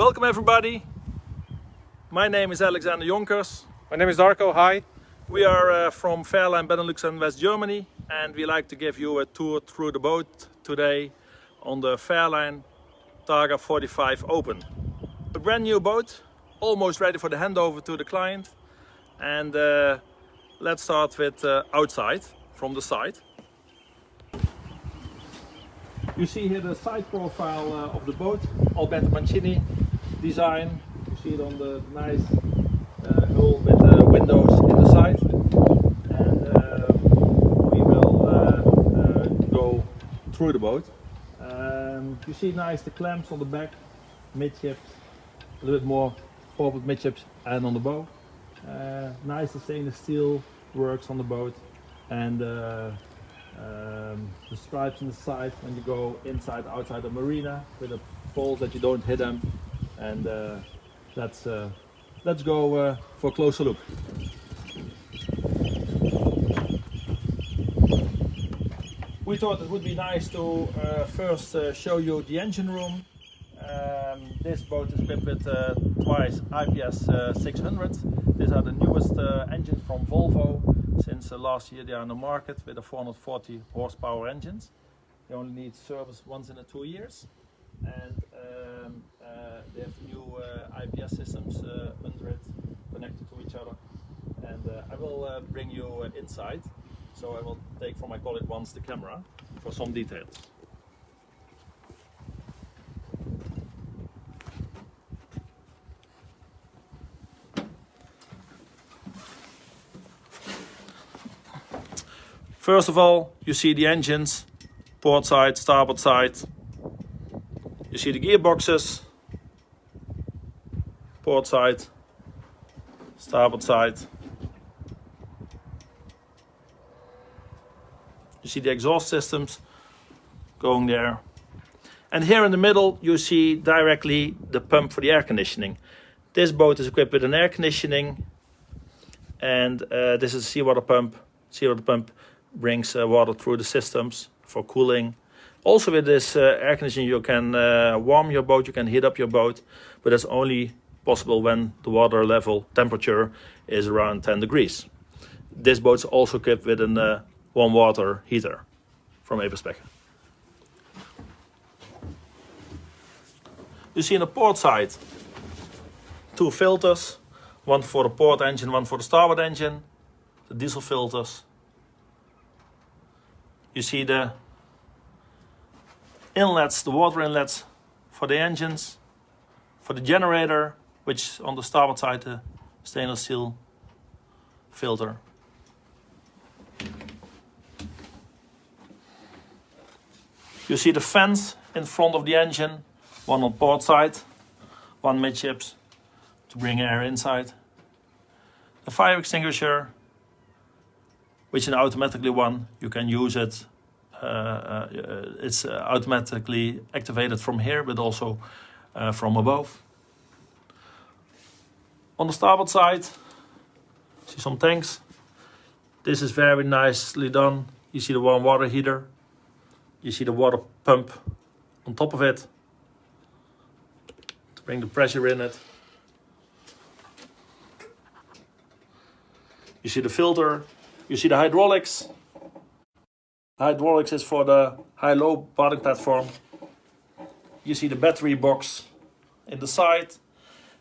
Welcome everybody. My name is Alexander Jonkers. My name is Darko, hi. We are from Fairline, Benelux and West Germany, and we like to give you a tour through the boat today on the Fairline Targa 45 Open. A brand new boat, almost ready for the handover to the client. And let's start with outside, from the side. You see here the side profile of the boat, Alberto Mancini design. You see it on the nice hull with windows in the side. And we will go through the boat. You see nice the clamps on the back, midships, a little bit more forward midships and on the bow. Nice stainless steel works on the boat, and the stripes on the side when you go inside, outside the marina with the poles that you don't hit them. And let's go for a closer look. We thought it would be nice to first show you the engine room. This boat is equipped with twice IPS 600. These are the newest engines from Volvo. Since last year they are on the market with the 440 horsepower engines. They only need service once in 2 years. And they have new IPS systems under it, connected to each other. And I will bring you inside. So I will take from my colleague once the camera for some details. First of all, you see the engines, port side, starboard side. You see the gearboxes, port side, starboard side. You see the exhaust systems going there. And here in the middle you see directly the pump for the air conditioning. This boat is equipped with an air conditioning, and this is a seawater pump. Seawater pump brings water through the systems for cooling. Also with this air conditioning you can warm your boat, you can heat up your boat, but that's only possible when the water level temperature is around 10 degrees. This boat is also equipped with a warm water heater from Everspecker. You see in the port side 2 filters, one for the port engine, one for the starboard engine, the diesel filters. You see the inlets, the water inlets for the engines, for the generator, which on the starboard side the stainless steel filter. You see the fans in front of the engine, one on port side, one midships to bring air inside. The fire extinguisher, which is an automatically one, you can use it. It's automatically activated from here, but also from above. On the starboard side, see some tanks. This is very nicely done. You see the warm water heater. You see the water pump on top of it to bring the pressure in it. You see the filter. You see the hydraulics. The hydraulics is for the high-low bathing platform. You see the battery box in the side,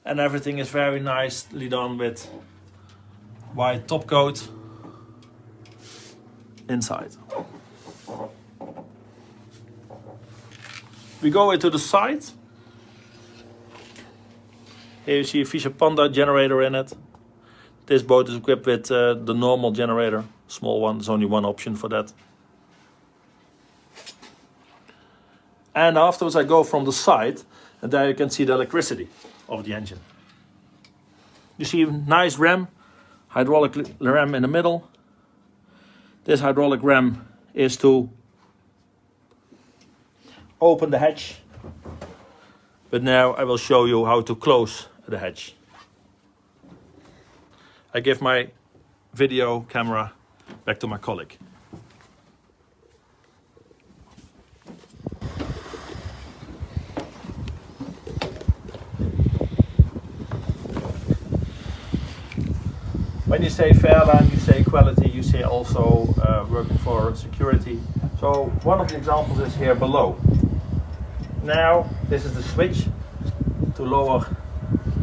and everything is very nicely done with white top coat inside. We go into the side. Here you see a Fisher Panda generator in it. This boat is equipped with the normal generator, small one. There's only one option for that. And afterwards I go from the side, and there you can see the electricity of the engine. You see a nice ram, hydraulic ram in the middle. This hydraulic ram is to open the hatch, but now I will show you how to close the hatch. I give my video camera back to my colleague. When you say Fairline, you say quality, you say also working for security. So one of the examples is here below. Now this is the switch to lower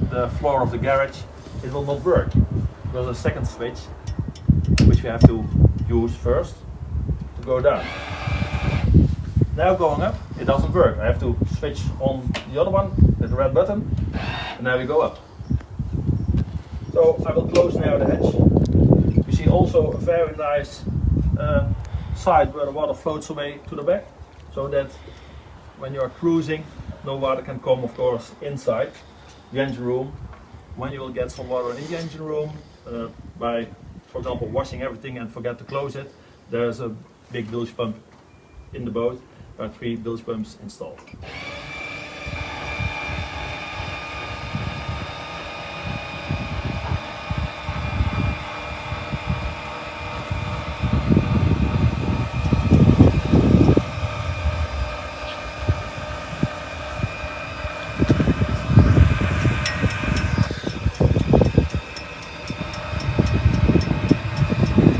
the floor of the garage. It will not work because the second switch, which we have to use first to go down. Now going up, it doesn't work. I have to switch on the other one with the red button, and now we go up. So I will close now the hatch. You see also a very nice side where the water floats away to the back, so that when you are cruising, no water can come, of course, inside the engine room. When you will get some water in the engine room by, for example, washing everything and forget to close it, there's a big bilge pump in the boat. There are 3 bilge pumps installed.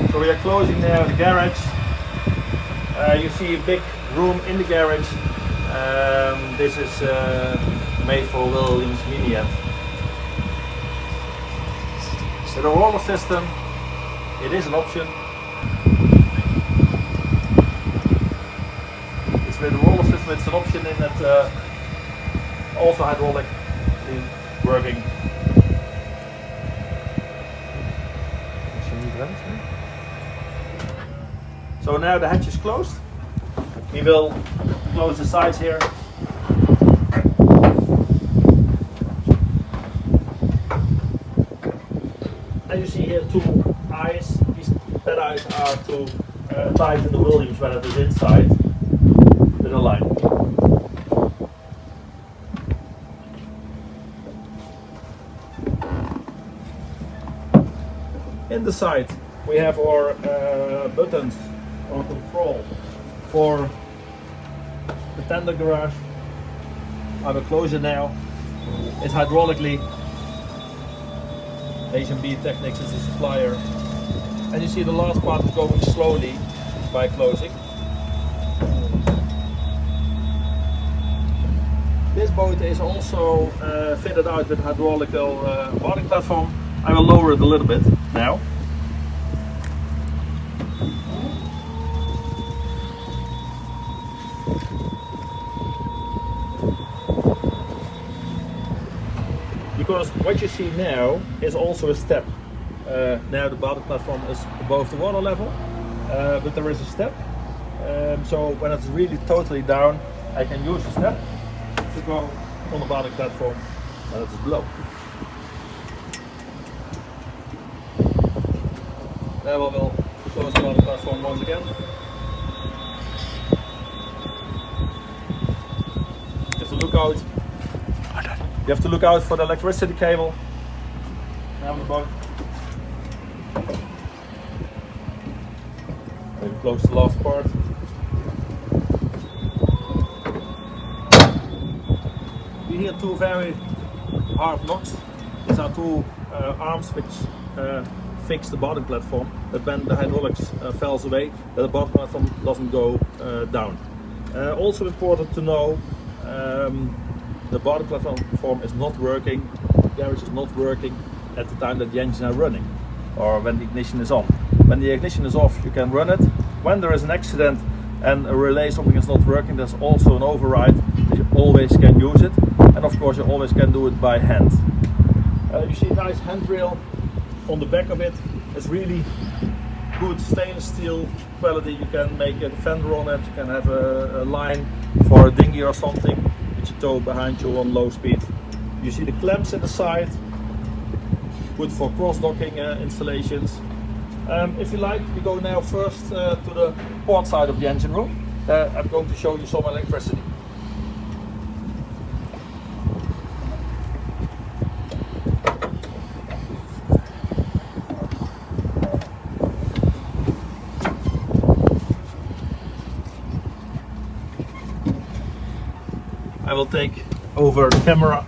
So we are closing now the garage. You see a big room in the garage. This is made for Williams Mini Yacht. With a roller system, it is an option. It's with a roller system, it's an option in that also hydraulically working. So now the hatch is closed. We will close the sides here. And you see here 2 eyes. These pet eyes are to tighten the Williams when it is inside with a line. In the side we have our buttons on control for the tender garage. I will close it now. It's hydraulically. H&B Technics is the supplier. And you see the last part is going slowly by closing. This boat is also fitted out with hydraulical boarding platform. I will lower it a little bit now. Because what you see now is also a step. Now the bottom platform is above the water level, but there is a step. So when it's really totally down, I can use the step to go on the bottom platform when it's below. Now we will close the bottom platform once again. Just to look out. You have to look out for the electricity cable on the boat. Maybe close the last part. You hear 2 very hard knocks. These are 2 arms which fix the bottom platform, but when the hydraulics falls away, the bottom platform doesn't go down. Also important to know, the bottom platform is not working, the garage is not working at the time that the engines are running, or when the ignition is on. When the ignition is off, you can run it. When there is an accident and a relay, something is not working, there's also an override. You always can use it, and of course you always can do it by hand. You see a nice handrail on the back of it. It's really good stainless steel quality. You can make a fender on it, you can have a line for a dinghy or something which you tow behind you on low speed. You see the clamps in the side, good for cross-docking installations. If you like, we go now first to the port side of the engine room. I'm going to show you some electricity. I will take over the camera.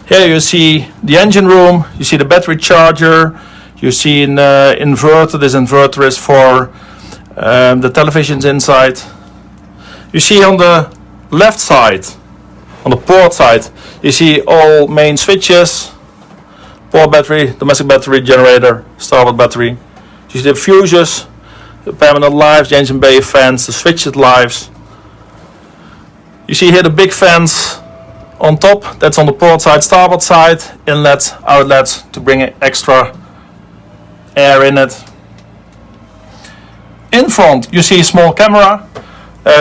Here you see the engine room, you see the battery charger, you see an inverter. This inverter is for the televisions inside. You see on the left side, on the port side, you see all main switches, port battery, domestic battery, generator, starboard battery. You see the fuses, the permanent lives, the engine bay fans, the switched lives. You see here the big fans on top, that's on the port side, starboard side, inlets, outlets to bring extra air in it. In front you see a small camera.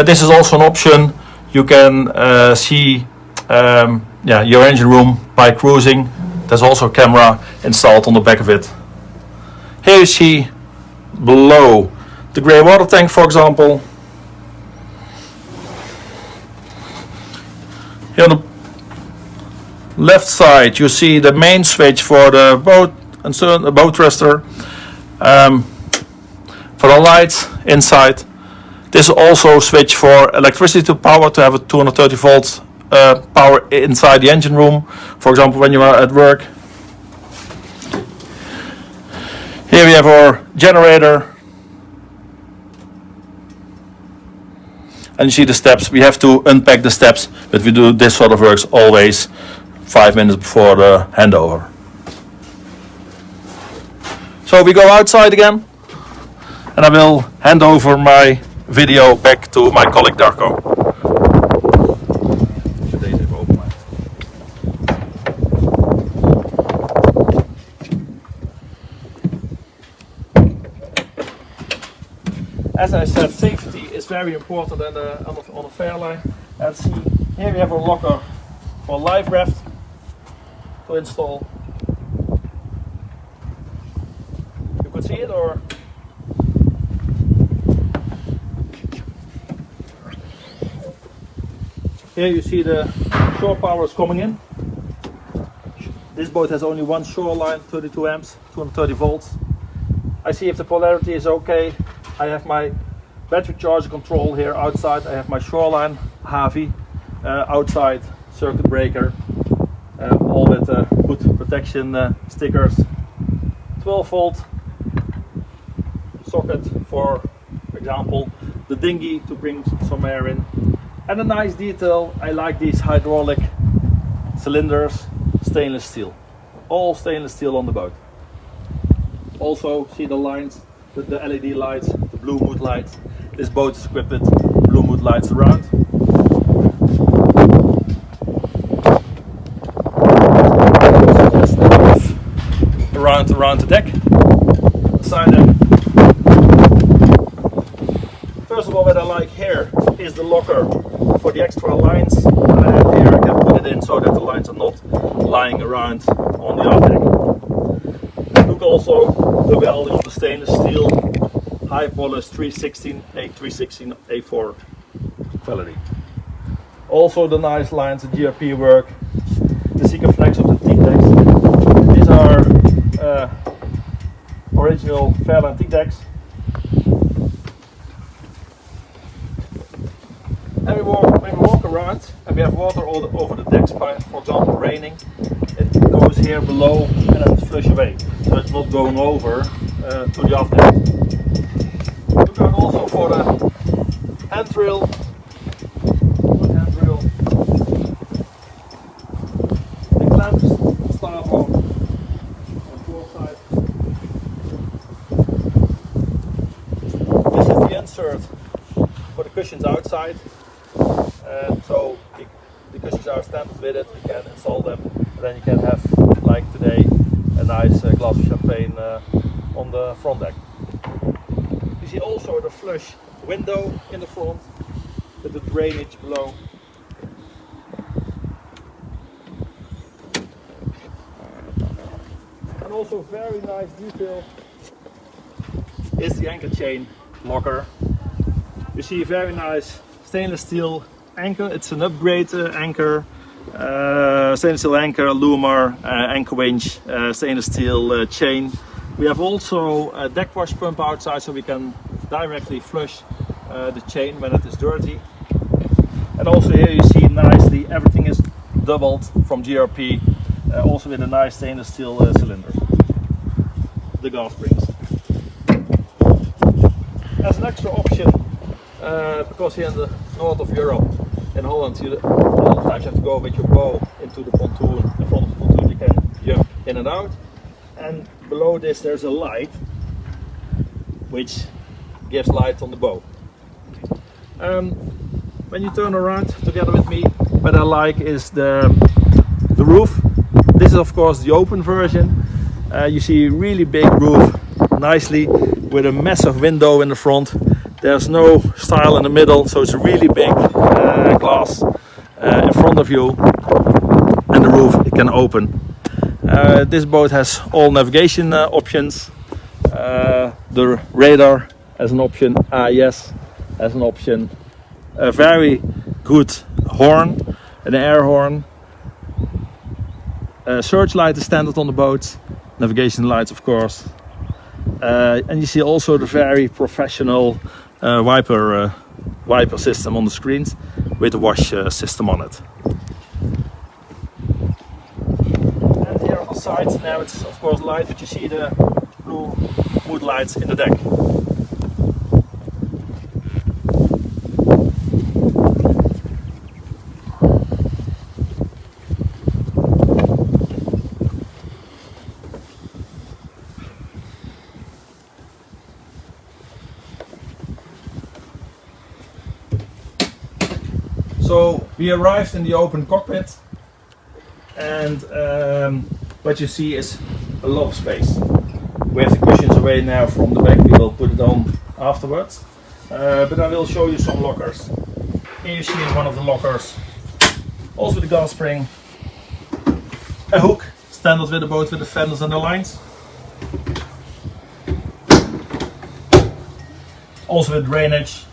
This is also an option. You can see your engine room by cruising. There's also a camera installed on the back of it. Here you see below the grey water tank, for example. Here on the left side you see the main switch for the boat and so the boat thruster. For the lights inside. This is also a switch for electricity to power, to have a 230 volts power inside the engine room, for example when you are at work. Here we have our generator, and you see the steps. We have to unpack the steps, but we do this sort of works always 5 minutes before the handover. So we go outside again, and I will hand over my video back to my colleague Darko. As I said, safety is very important on the Fairline. Let's see, here we have a locker for life raft to install. You could see it, or? Here you see the shore power is coming in. This boat has only one shoreline, 32 amps, 230 volts. I see if the polarity is okay. I have my battery charger control here outside. I have my shoreline, heavy, outside circuit breaker, all with good protection stickers. 12 volt socket for example the dinghy to bring some air in. And a nice detail, I like these hydraulic cylinders, stainless steel. All stainless steel on the boat. Also see the lines, the LED lights, the blue mood lights. This boat is equipped with blue mood lights around. Around the deck. Side deck. First of all, what I like here is the locker for the extra lines. Here I can put it in so that the lines are not lying around on the aft deck. Look also the welding of the stainless steel, high polish 316 A4 quality. Also the nice lines, the GRP work, the Seeker flex of the T-decks. These are original Fairline T-decks. And when we walk around and we have water over the decks, by, for example, raining, it goes here below and then it's flush away. So it's not going over to the aft deck. Look out also for the handrail. The clamps, starboard and port side. This is the insert for the cushions outside. So the cushions are standard with it, you can install them, and then you can have, like today, a nice glass of champagne on the front deck. You see also the flush window in the front, with the drainage below. And also very nice detail is the anchor chain locker. You see a very nice stainless steel anchor. It's an upgrade anchor, stainless steel anchor, loomer, anchor winch, stainless steel chain. We have also a deck wash pump outside, so we can directly flush the chain when it is dirty. And also here you see nicely everything is doubled from GRP also with a nice stainless steel cylinder. The gas springs. As an extra option, because here in the north of Europe, in Holland, you a lot of times have to go with your bow into the pontoon. In front of the pontoon you can jump in and out. And below this there's a light which gives light on the bow. When you turn around together with me, what I like is the roof. This is of course the open version. You see really big roof, nicely with a massive window in the front. There's no stile in the middle, so it's a really big glass in front of you, and the roof it can open. This boat has all navigation options. The radar as an option, AIS as an option, a very good horn, an air horn. Searchlight is standard on the boat, navigation lights of course, and you see also the very professional wiper system on the screens with the wash system on it. And here on the sides now it's of course light, but you see the blue wood lights in the deck. So we arrived in the open cockpit, and what you see is a lot of space. We have the cushions away now from the back, we will put it on afterwards. But I will show you some lockers. Here you see in one of the lockers, also with the gas spring, a hook, standard with the boat with the fenders and the lines. Also with drainage.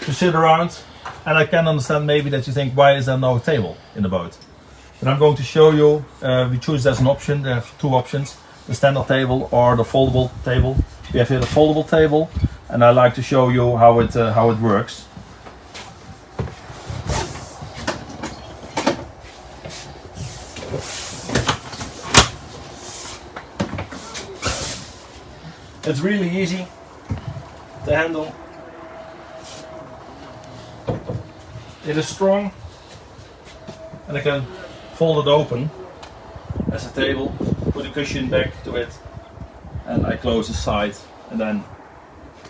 To sit around, and I can understand maybe that you think, why is there no table in the boat? But I'm going to show you, we choose as an option, there are two options, the standard table or the foldable table. We have here the foldable table, and I like to show you how it works. It's really easy to handle. It is strong, and I can fold it open as a table, put a cushion back to it, and I close the side, and then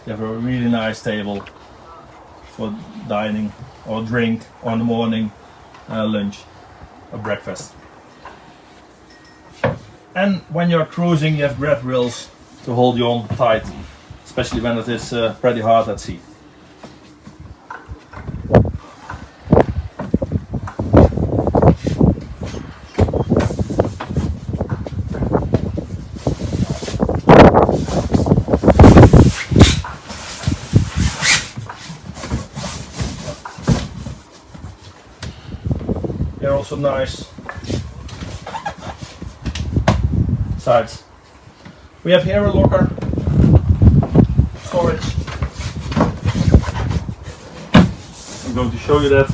you have a really nice table for dining or drink or in the morning, lunch or breakfast. And when you're cruising, you have grab rails to hold you on tight, especially when it is pretty hard at sea. They're also nice sides. We have here a locker, storage. I'm going to show you that.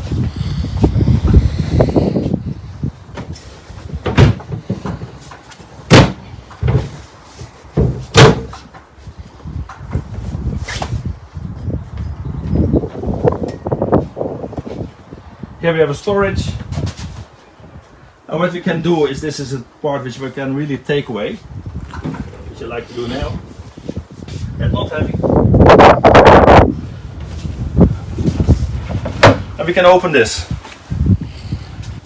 Here we have a storage. And what we can do is, this is a part which we can really take away, which I like to do now. It's not heavy. And we can open this.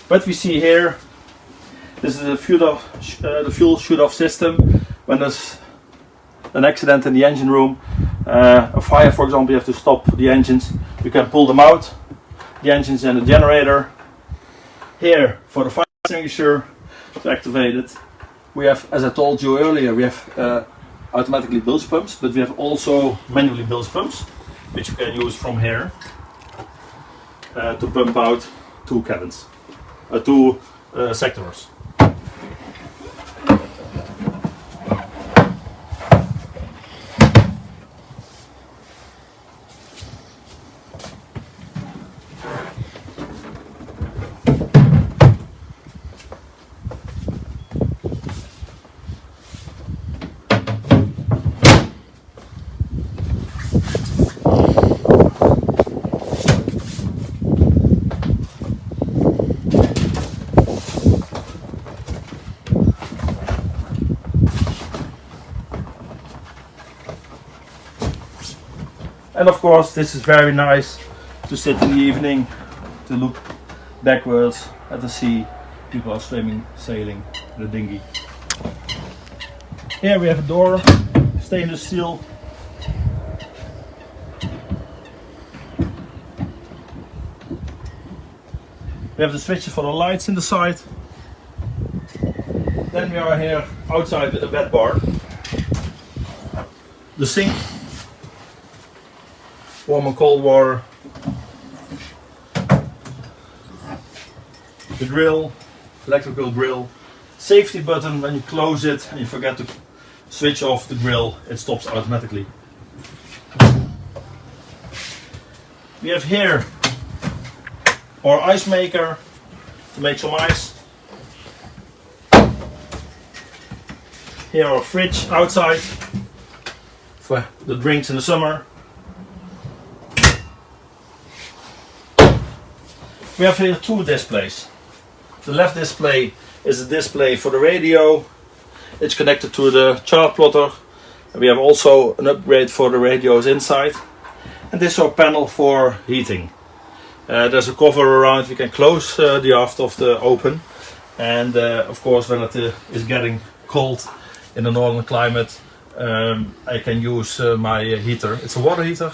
What we see here, this is the fuel shoot-off system. When there's an accident in the engine room, a fire for example, you have to stop the engines, you can pull them out, the engines and the generator. Here for the fire extinguisher to activate it. We have, as I told you earlier, we have automatically bilge pumps, but we have also manually bilge pumps, which you can use from here to pump out two cabins, two sectors. And of course this is very nice to sit in the evening, to look backwards at the sea. People are swimming, sailing the dinghy. Here we have a door, stainless steel. We have the switches for the lights in the side. Then we are here outside with the wet bar. The sink, warm and cold water. The grill, electrical grill. Safety button, when you close it and you forget to switch off the grill, it stops automatically. We have here our ice maker to make some ice. Here our fridge outside for the drinks in the summer. We have here two displays. The left display is a display for the radio. It's connected to the chart plotter. And we have also an upgrade for the radios inside. And this is our panel for heating. There's a cover around, we can close the aft of the open. And of course when it is getting cold in the northern climate, I can use my heater. It's a water heater.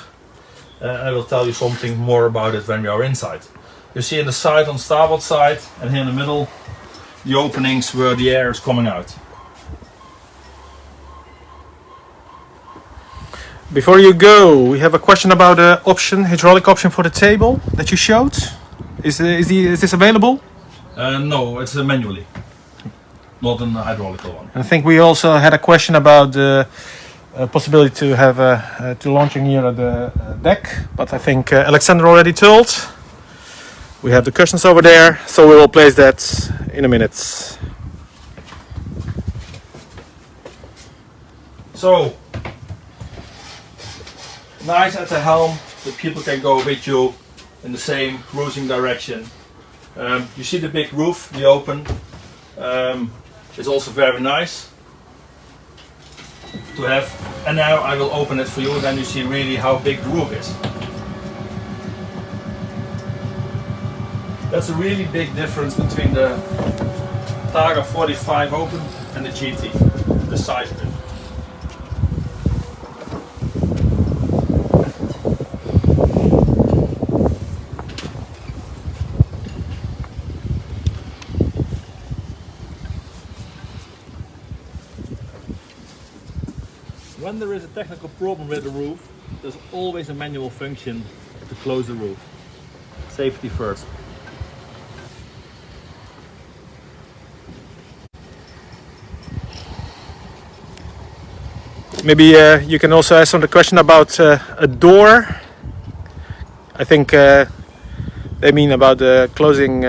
I will tell you something more about it when we are inside. You see in the side, on starboard side, and here in the middle, the openings where the air is coming out. Before you go, we have a question about the option, hydraulic option for the table that you showed. Is this available? No, it's manually, not an hydraulic one. I think we also had a question about the possibility to have to launching here at the deck, but I think Alexander already told. We have the cushions over there, so we will place that in a minute. So, nice at the helm, the people can go with you in the same cruising direction. You see the big roof, the open. It's also very nice to have. And now I will open it for you, then you see really how big the roof is. That's a really big difference between the Targa 45 open and the GT, the size of it. When there is a technical problem with the roof, there's always a manual function to close the roof. Safety first. Maybe you can also ask on the question about a door. I think they mean about the closing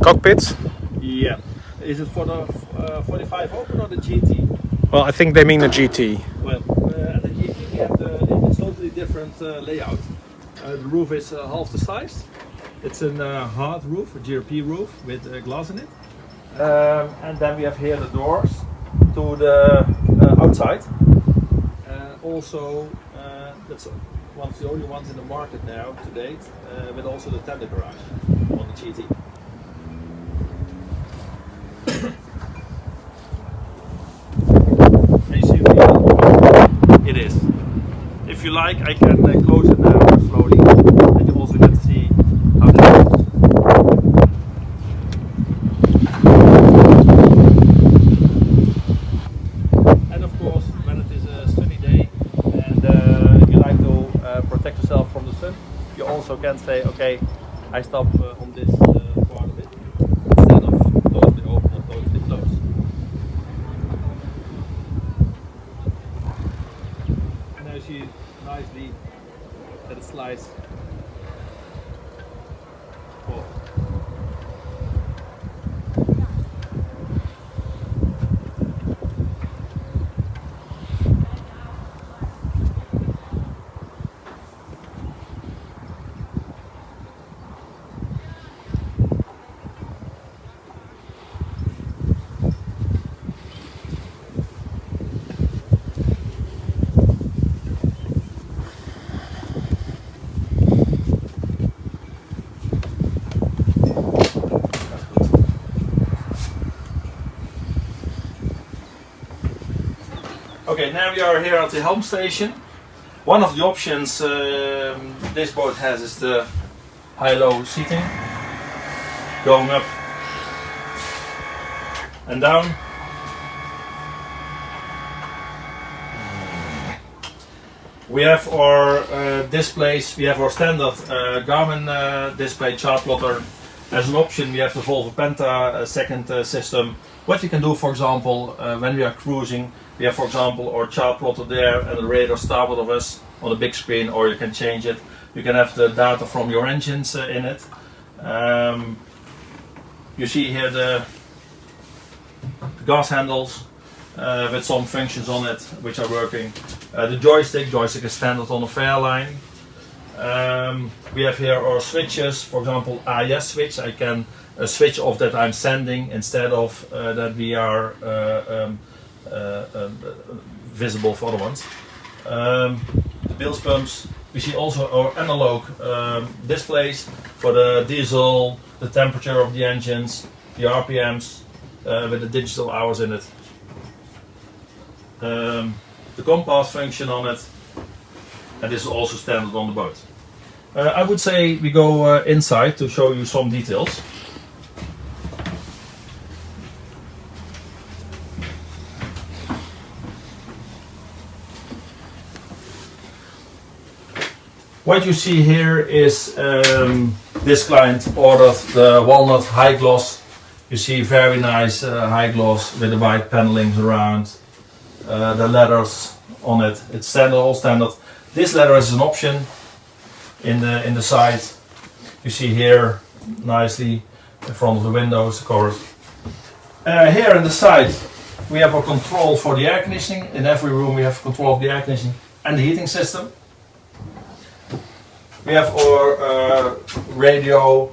cockpit. Yeah. Is it for the 45 open or the GT? Well, I think they mean a GT. Well, at the GT we have it's totally different layout. The roof is half the size. It's a hard roof, a GRP roof with glass in it. And then we have here the doors to the outside. Also, that's one of the only ones in the market now to date, with also the tender garage on the GT. And you see really it is. If you like, I can close it now slowly, and you also get to see how it looks. And of course, when it is a sunny day and if you like to protect yourself from the sun, you also can say, okay, I stop on this part of it instead of totally open or totally closed. And now you see nicely that it slides forward. Okay, now we are here at the helm station. One of the options this boat has is the high-low seating, going up and down. We have our displays. We have our standard Garmin display chart plotter. As an option, we have the Volvo Penta second system. What you can do, for example, when we are cruising, we have, for example, our chart plotter there and the radar starboard of us on the big screen, or you can change it. You can have the data from your engines in it. You see here the gas handles with some functions on it which are working. The joystick is standard on the Fairline. We have here our switches, for example, AES switch. I can switch off that I'm sending instead of that we are visible for other ones. The bilge pumps. We see also our analog displays for the diesel, the temperature of the engines, the RPMs with the digital hours in it. The compass function on it, and this is also standard on the boat. I would say we go inside to show you some details. What you see here is this client ordered the walnut high gloss. You see very nice high gloss with the white panelings around. The letters on it, it's standard, all standard. This letter is an option in the side. You see here nicely in front of the windows, of course. Here in the side we have a control for the air conditioning. In every room we have control of the air conditioning and the heating system. We have our radio.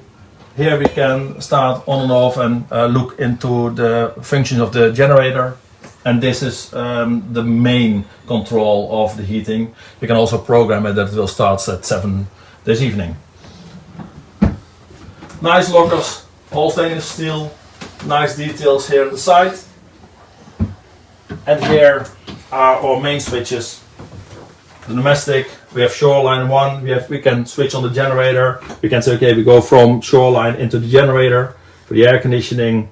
Here we can start on and off and look into the functions of the generator. And this is the main control of the heating. You can also program it that it will start at 7 this evening. Nice lockers, all stainless steel. Nice details here on the side. And here are our main switches. The domestic, we have shoreline 1. We can switch on the generator. We can say, okay, we go from shoreline into the generator for the air conditioning.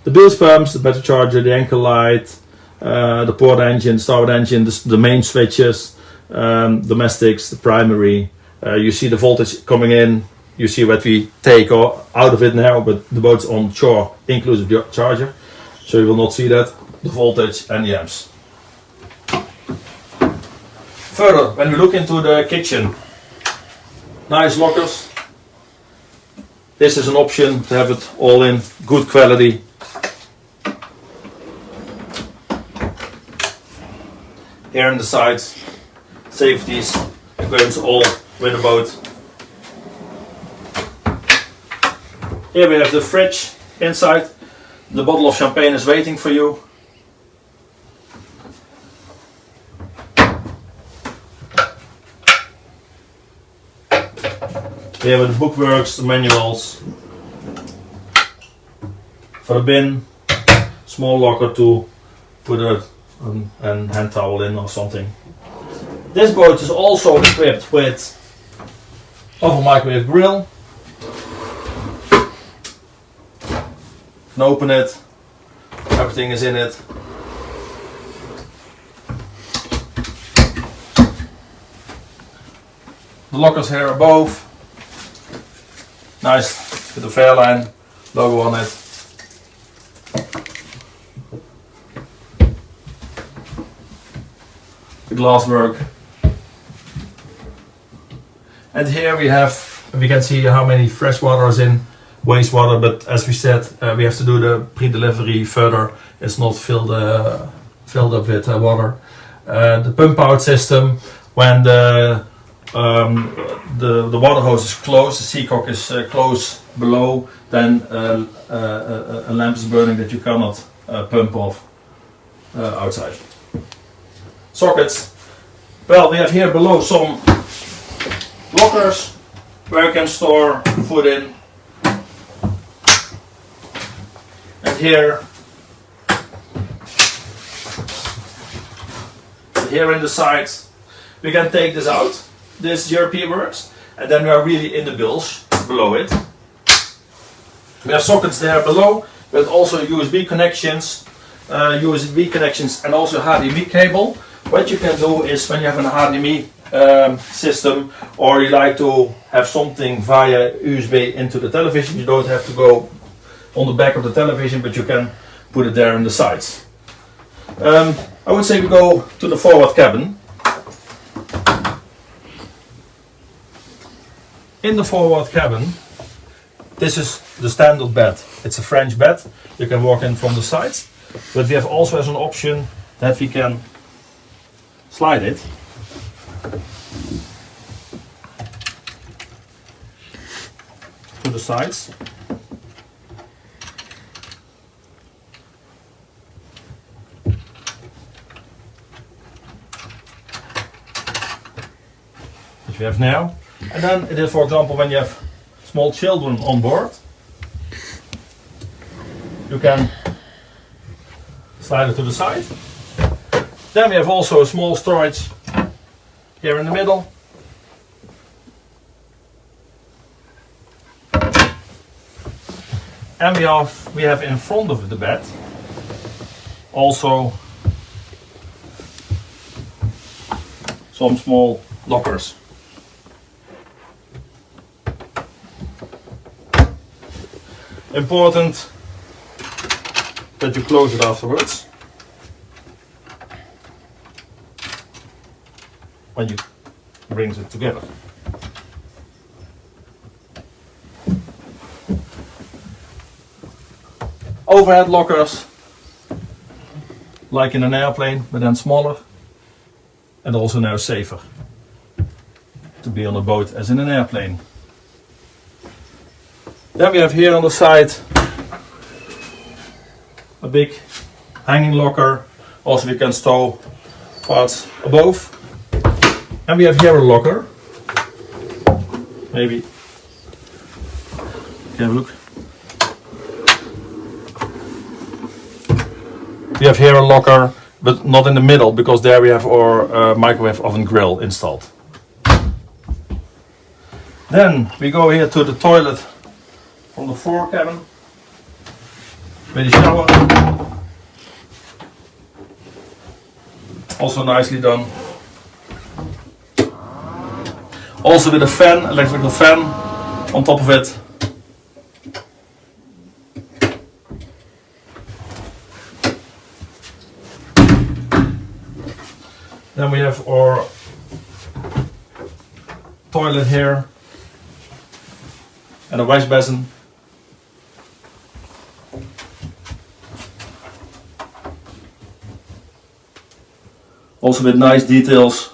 The bilge pumps, the battery charger, the anchor light, the port engine, starboard engine, the main switches, domestics, the primary. You see the voltage coming in. You see what we take out of it now, but the boat's on shore, inclusive the charger. So you will not see that, the voltage and the amps. Further, when we look into the kitchen, nice lockers. This is an option to have it all in good quality. Here on the sides, safeties, equipment all with the boat. Here we have the fridge inside. The bottle of champagne is waiting for you. Here with the bookworks, the manuals. For the bin, small locker to put a hand towel in or something. This boat is also equipped with oven microwave grill. You can open it, everything is in it. The lockers here above, nice with the Fairline logo on it. The glass work. And here we can see how many fresh water is in, wastewater, but as we said, we have to do the pre-delivery further. It's not filled up with water. The pump out system, when the water hose is closed, the seacock is close below, then a lamp is burning that you cannot pump off outside. Sockets. Well, we have here below some lockers where you can store food in. And here here in the sides. We can take this out. This GRP works. And then we are really in the bilge below it. We have sockets there below, but also USB connections, and also HDMI cable. What you can do is when you have an HDMI system, or you like to have something via USB into the television, you don't have to go on the back of the television, but you can put it there in the sides. I would say we go to the forward cabin. In the forward cabin, this is the standard bed. It's a French bed. You can walk in from the sides, but we have also as an option that we can slide it. To the sides. Which we have now. And then it is, for example, when you have small children on board, you can slide it to the side. Then we have also a small storage here in the middle. And we have in front of the bed also some small lockers. Important that you close it afterwards when you brings it together. Overhead lockers, like in an airplane, but then smaller, and also now safer to be on a boat as in an airplane. Then we have here on the side a big hanging locker. Also we can stow parts above. And we have here a locker. Maybe can have a look. We have here a locker, but not in the middle, because there we have our microwave oven grill installed. Then we go here to the toilet from the fore cabin with a shower. Also nicely done. Also with a fan, electrical fan on top of it. Then we have our toilet here and a wash basin. Also with nice details.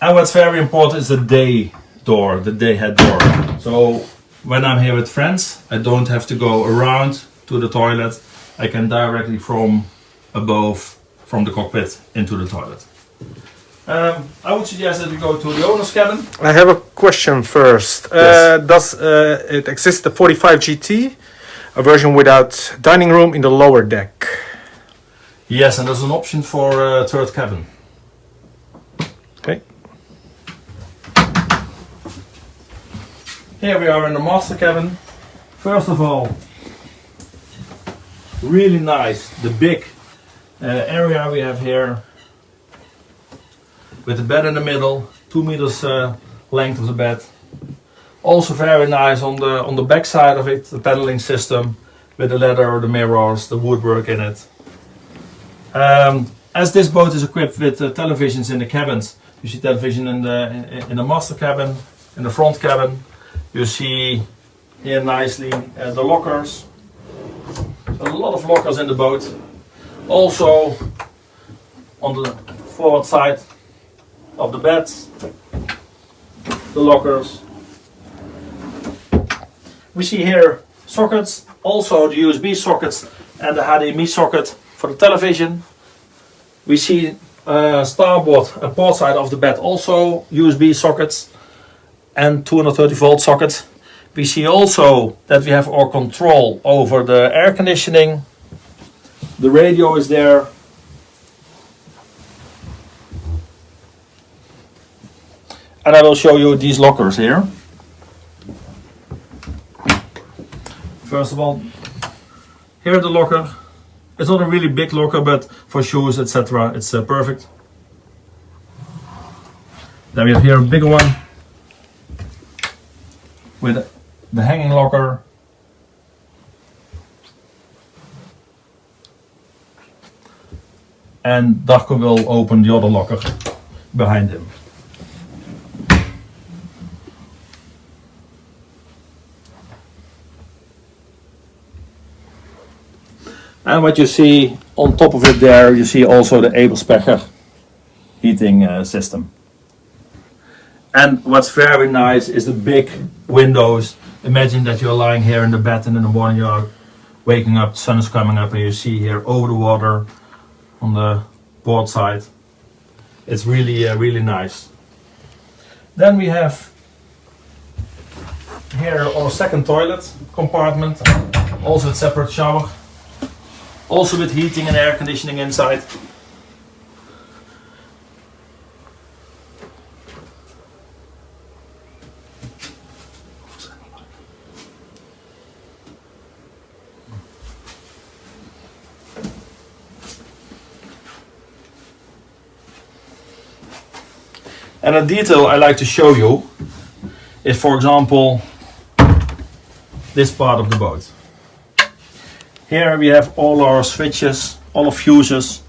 And what's very important is the day door, the day head door. So when I'm here with friends, I don't have to go around to the toilet. I can directly from above, from the cockpit, into the toilet. I would suggest that we go to the owner's cabin. I have a question first. Yes. Does it exist the 45 GT, a version without dining room in the lower deck? Yes, and there's an option for third cabin. Okay. Here we are in the master cabin. First of all, really nice, the big area we have here with the bed in the middle, 2 meters length of the bed. Also very nice on the back side of it, the paneling system with the leather, the mirrors, the woodwork in it. As this boat is equipped with televisions in the cabins, you see television in the master cabin, in the front cabin. You see here nicely the lockers. A lot of lockers in the boat. Also on the forward side of the beds, the lockers. We see here sockets, also the USB sockets and the HDMI socket for the television. We see starboard and port side of the bed also USB sockets and 230 volt sockets. We see also that we have our control over the air conditioning The radio is there. And I will show you these lockers here. First of all, here the locker. It's not a really big locker, but for shoes, etc., it's perfect. Then we have here a bigger one with the hanging locker. And Darko will open the other locker behind him. And what you see on top of it there, you see also the Eberspecher heating system. And what's very nice is the big windows. Imagine that you're lying here in the bed and in the morning you're waking up, the sun is coming up and you see here over the water on the port side. It's really, really nice. Then we have here our second toilet compartment, also a separate shower. Also with heating and air conditioning inside. And a detail I like to show you is, for example, this part of the boat. Here we have all our switches, all our fuses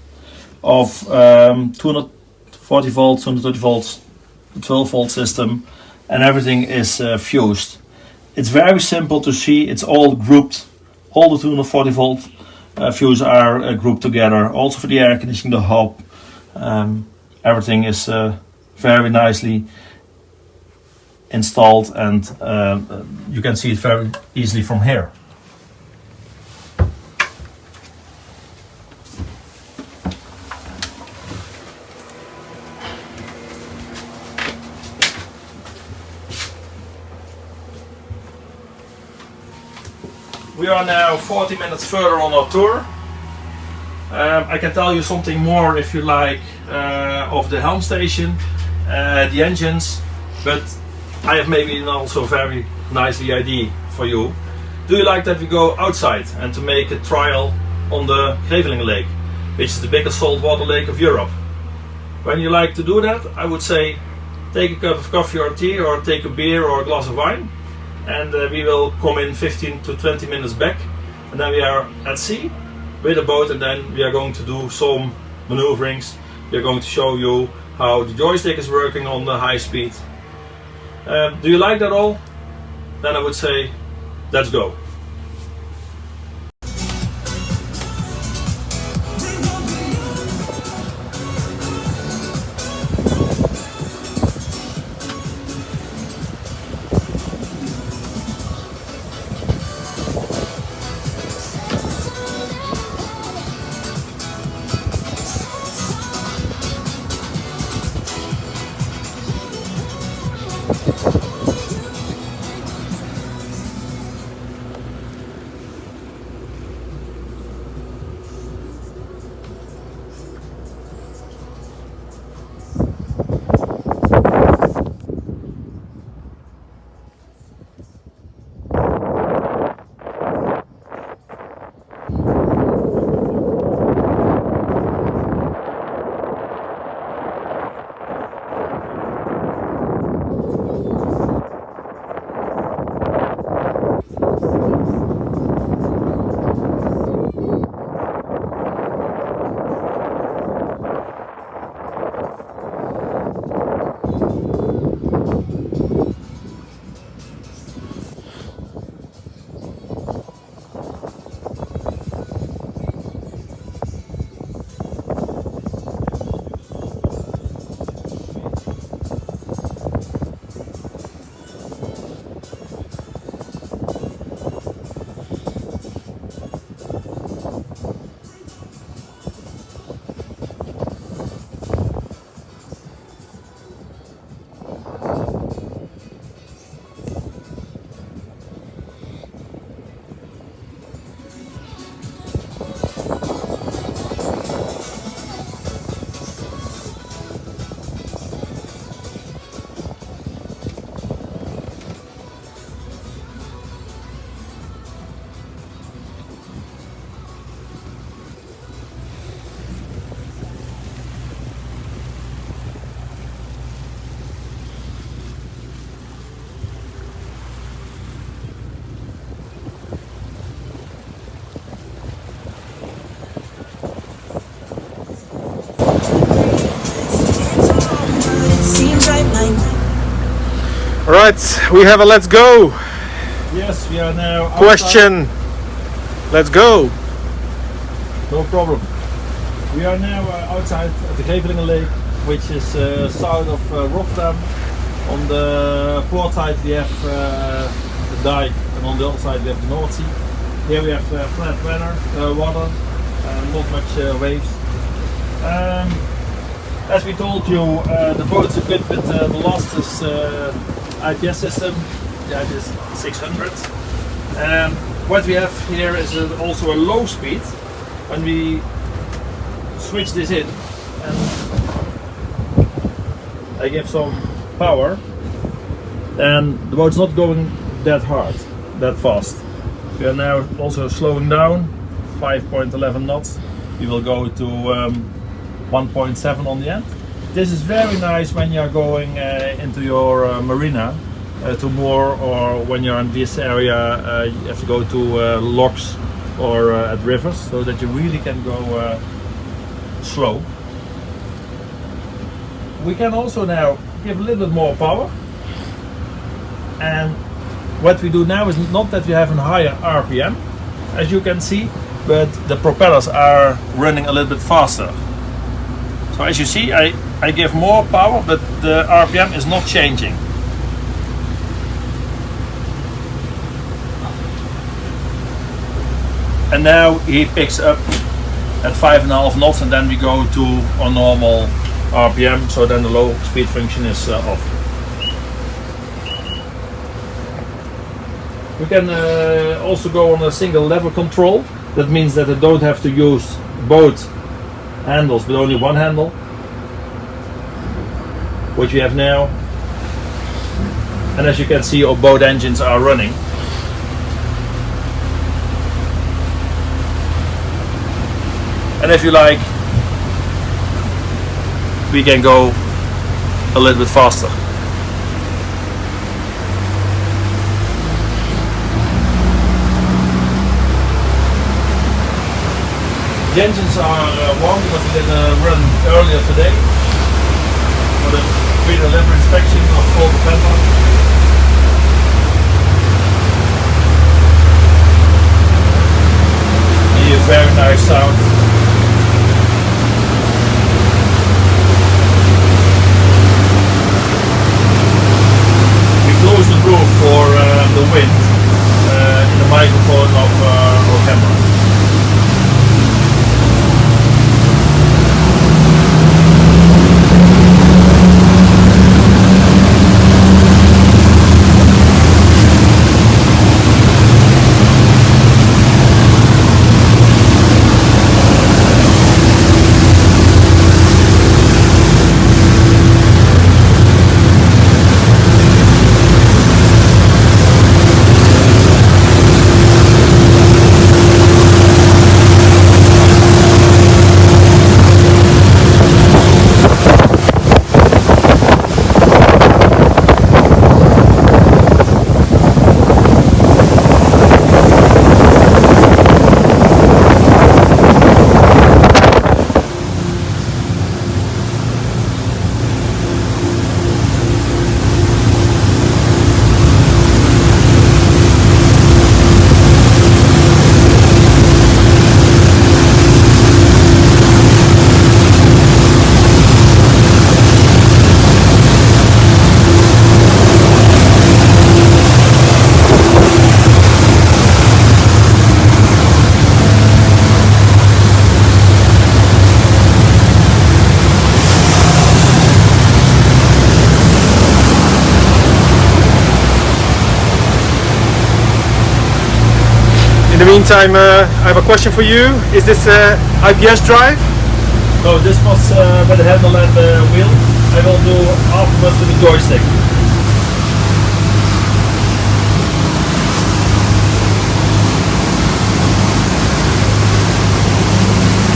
of 240 volts, 230 volts, the 12 volt system, and everything is fused. It's very simple to see, it's all grouped, all the 240 volt fuses are grouped together. Also for the air conditioning, the hob, everything is very nicely installed, and you can see it very easily from here. We are now 40 minutes further on our tour. I can tell you something more if you like of the helm station, the engines, but I have maybe also very nicely idea for you. Do you like that we go outside and to make a trial on the Greveling Lake, which is the biggest saltwater lake of Europe? When you like to do that, I would say take a cup of coffee or tea, or take a beer or a glass of wine, and we will come in 15 to 20 minutes back, and then we are at sea with a boat, and then we are going to do some maneuverings. We are going to show you how the joystick is working on the high speed. Do you like that all? Then I would say let's go. All right, we have a let's go Yes, we are now outside. question. Let's go. No problem. We are now outside at the Grevelingen Lake, which is south of Rotterdam. On the port side we have the dike, and on the other side we have the North Sea. Here we have flat water, not much waves. As we told you, the boat is equipped with the Lastus IPS system, the IPS 600. What we have here is also a low speed. When we switch this in and I give some power, then the boat's not going that hard, that fast. We are now also slowing down, 5.11 knots. We will go to 1.7 on the end. This is very nice when you are going into your marina to moor, or when you're in this area you have to go to locks or at rivers, so that you really can go slow. We can also now give a little bit more power, and what we do now is not that we have a higher RPM, as you can see, but the propellers are running a little bit faster. So as you see, I give more power, but the RPM is not changing. And now he picks up at 5.5 knots, and then we go to our normal RPM, so then the low speed function is off. We can also go on a single lever control. That means that I don't have to use both handles, but only one handle, which we have now. And as you can see, our both engines are running. And if you like, we can go a little bit faster. The engines are warm because we did a run earlier today for the pre-delivery inspection of all the propeller. A very nice sound. We close the roof for the wind in the microphone of our camera. In the meantime, I have a question for you. Is this IPS drive? No, this was with the handle and the wheel. I will do afterwards with the joystick.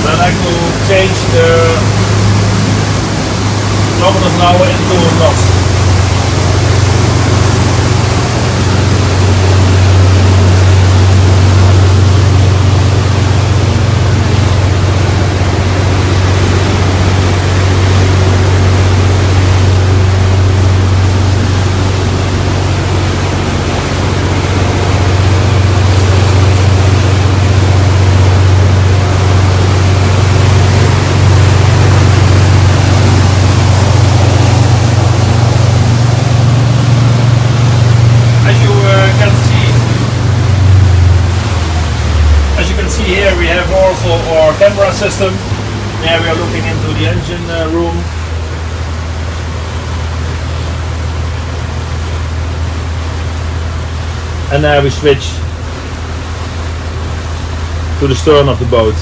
I like to change the kilometers an hour into knots. see here we have also our camera system. There we are looking into the engine room. And now we switch to the stern of the boat.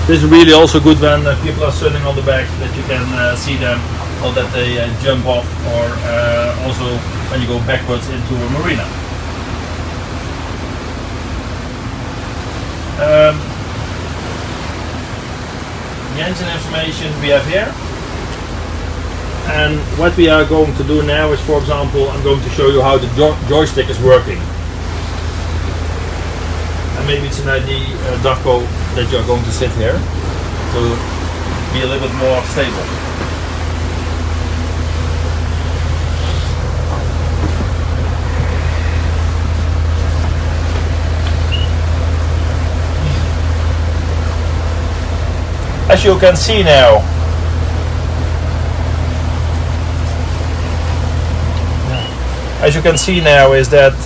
This is really also good when people are sitting on the back, that you can see them, or that they jump off, or also when you go backwards into a marina. The engine information we have here. And what we are going to do now is, for example, I'm going to show you how the joystick is working. And maybe it's an idea, Darko, that you're going to sit here to be a little bit more stable. As you can see now, is that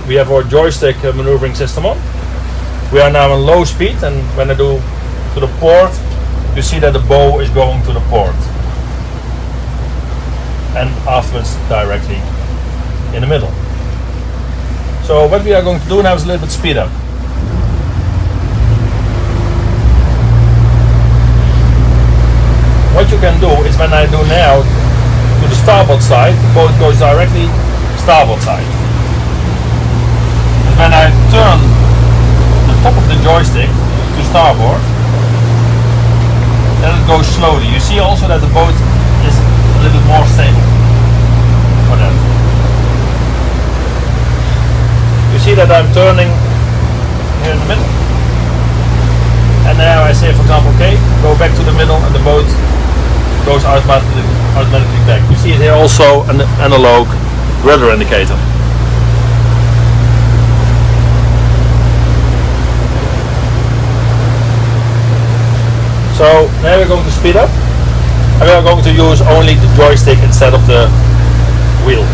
we have our joystick maneuvering system on. We are now in low speed, and when I do to the port, you see that the bow is going to the port, and afterwards directly in the middle. So what we are going to do now is a little bit speed up. What you can do is, when I do now to the starboard side, the boat goes directly starboard side. And when I turn the top of the joystick to starboard, then it goes slowly. You see also that the boat is a little more stable for that. You see that I'm turning here in the middle. And now I say, for example, okay, go back to the middle, and the boat goes automatically back. You see it here also, an analog rudder indicator. So now we're going to speed up, and we are going to use only the joystick instead of the wheel.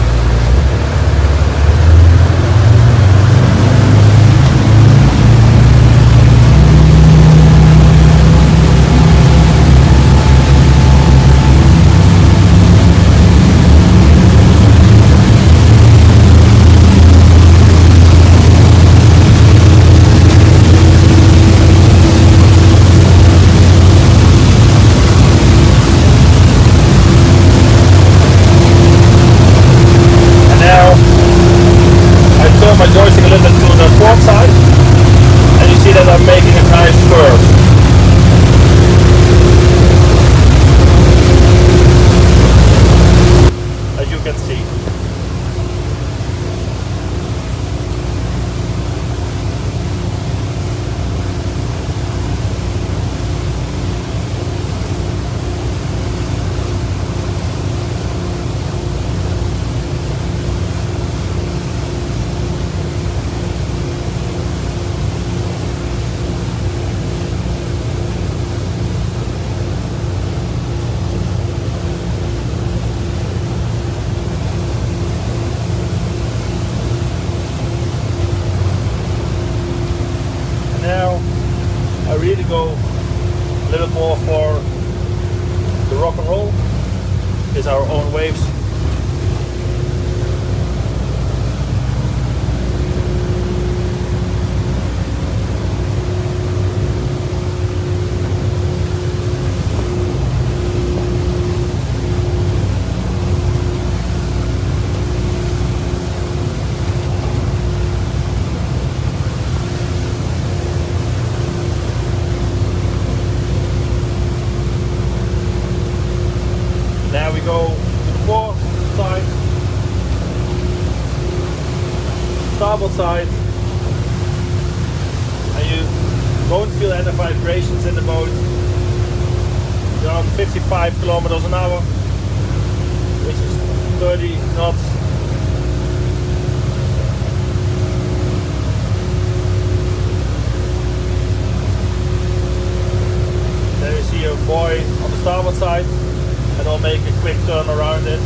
My joystick a little bit to the port side, and you see that I'm making a nice curve. As you can see. Now I really go a little more for the rock and roll. It's our own waves. Now we go to the port side, starboard side, and you won't feel any vibrations in the boat. You're on 55 kilometers an hour, which is 30 knots. There you see a buoy on the starboard side, and I'll make a quick turn around it.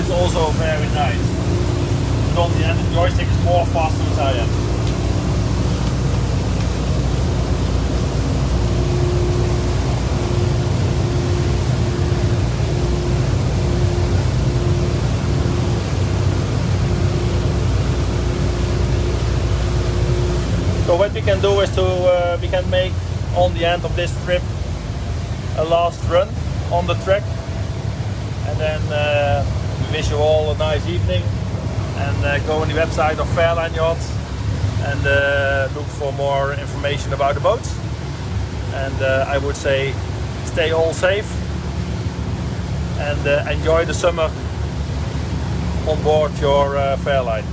it's also very nice. But on the end, the joystick is more faster than I am. So what we can do is we can make on the end of this trip a last run on the track, and then we wish you all a nice evening, and go on the website of Fairline Yachts and look for more information about the boats. And I would say stay all safe and enjoy the summer on board your Fairline.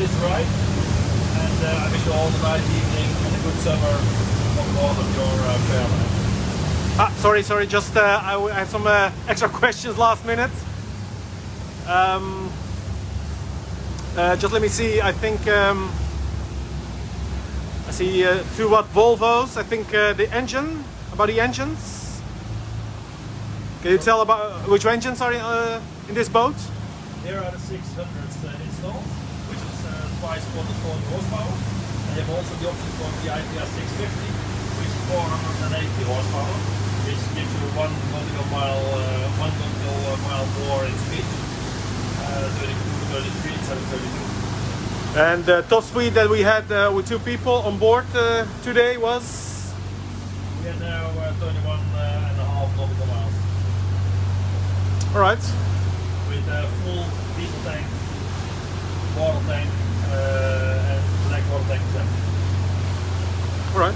this ride, and I wish you all a nice evening and a good summer on board of your Fairline. Sorry, just I have some extra questions last minute. Just let me see, I think I see 2-watt Volvos. I think the engine, about the engines. Can you tell about which engines are in this boat? Here are the 600s installed, which is twice 440 horsepower. And you have also the option for the IPS 650, which is 480 horsepower, which gives you 1 nautical mile more in speed. 32, 33, 732. And the top speed that we had with 2 people on board today was? We are now 21.5 nautical miles. Alright. With a full diesel tank, water tank, and black water tank. Alright.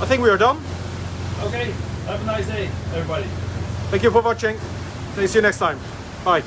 I think we are done. Okay, have a nice day, everybody. Thank you for watching. See you next time. Bye.